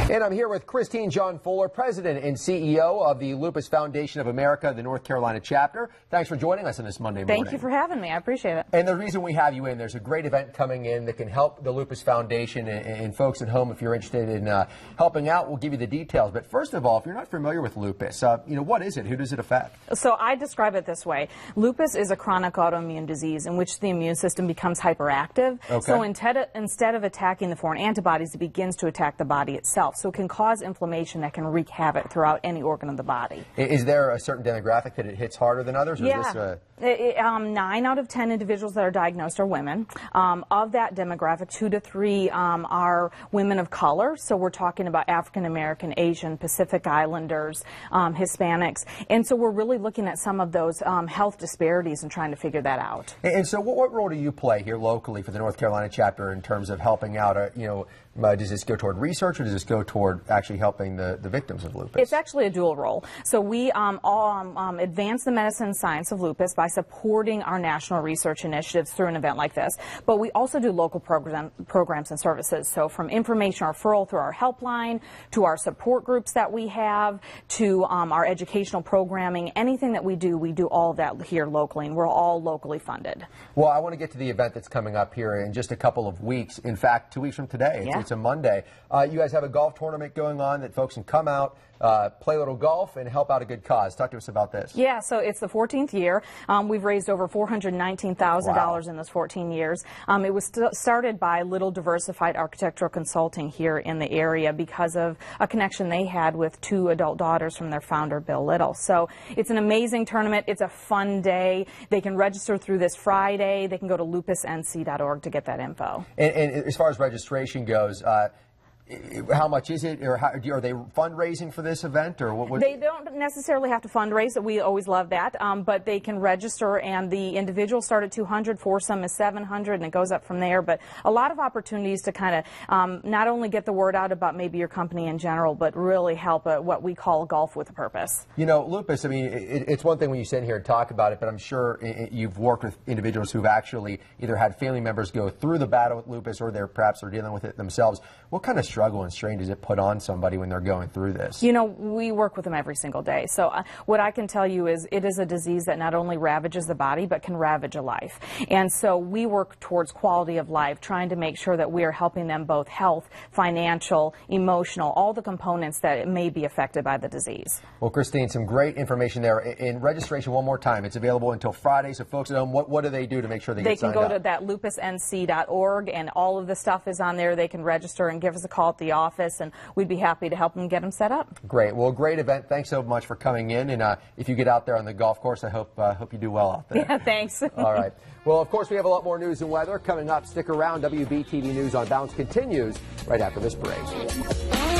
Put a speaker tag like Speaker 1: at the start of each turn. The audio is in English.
Speaker 1: And I'm here with Christine John Fuller, President and CEO of the Lupus Foundation of America, the North Carolina chapter. Thanks for joining us on this Monday morning.
Speaker 2: Thank you for having me. I appreciate it.
Speaker 1: And the reason we have you in, there's a great event coming in that can help the Lupus Foundation and folks at home. If you're interested in helping out, we'll give you the details. But first of all, if you're not familiar with lupus, what is it? Who does it affect?
Speaker 2: So I describe it this way. Lupus is a chronic autoimmune disease in which the immune system becomes hyperactive.
Speaker 1: Okay.
Speaker 2: So instead of attacking the foreign antibodies, it begins to attack the body itself. So it can cause inflammation that can wreak havoc throughout any organ of the body.
Speaker 1: Is there a certain demographic that it hits harder than others? Or
Speaker 2: Yeah.
Speaker 1: Is this
Speaker 2: 9 out of 10 individuals that are diagnosed are women. Of that demographic, 2 to 3 are women of color. So we're talking about African American, Asian, Pacific Islanders, Hispanics. And so we're really looking at some of those health disparities and trying to figure that out.
Speaker 1: And so what role do you play here locally for the North Carolina chapter in terms of helping out? Does this go toward research or does this go toward actually helping the victims of lupus?
Speaker 2: It's actually a dual role. So we advance the medicine and science of lupus by supporting our national research initiatives through an event like this. But we also do local programs and services. So from information referral through our helpline, to our support groups that we have, to our educational programming, anything that we do all of that here locally, and we're all locally funded.
Speaker 1: Well, I want to get to the event that's coming up here in just a couple of weeks. In fact, 2 weeks from today.
Speaker 2: Yeah.
Speaker 1: It's a Monday. You guys have a golf tournament going on that folks can come out, play a little golf, and help out a good cause. Talk to us about this.
Speaker 2: Yeah, so it's the 14th year. We've raised over $419,000 in those 14 years. It was started by Little Diversified Architectural Consulting here in the area because of a connection they had with 2 adult daughters from their founder, Bill Little. So it's an amazing tournament. It's a fun day. They can register through this Friday. They can go to lupusnc.org to get that info.
Speaker 1: And as far as registration goes, how much is it, or are they fundraising for this event, or what?
Speaker 2: They don't necessarily have to fundraise. We always love that, but they can register, and the individuals start at $200, foursome is $700, and it goes up from there. But a lot of opportunities to kind of not only get the word out about maybe your company in general, but really help what we call golf with a purpose.
Speaker 1: Lupus, it's one thing when you sit here and talk about it, but I'm sure you've worked with individuals who've actually either had family members go through the battle with lupus, or they're perhaps dealing with it themselves. What kind of struggle and strain does it put on somebody when they're going through this?
Speaker 2: We work with them every single day. So what I can tell you is it is a disease that not only ravages the body, but can ravage a life. And so we work towards quality of life, trying to make sure that we are helping them both health, financial, emotional, all the components that may be affected by the disease.
Speaker 1: Well, Christine, some great information there. In registration, one more time, it's available until Friday. So folks at home, what do they do to make sure they get signed up?
Speaker 2: They can go to that lupusnc.org, and all of the stuff is on there. They can register and give us a call at the office, and we'd be happy to help them get them set up.
Speaker 1: Great. Well, great event. Thanks so much for coming in. And if you get out there on the golf course, I hope you do well out there.
Speaker 2: Yeah, thanks.
Speaker 1: All right. Well, of course, we have a lot more news and weather coming up. Stick around. WBTV News on Bounce continues right after this break.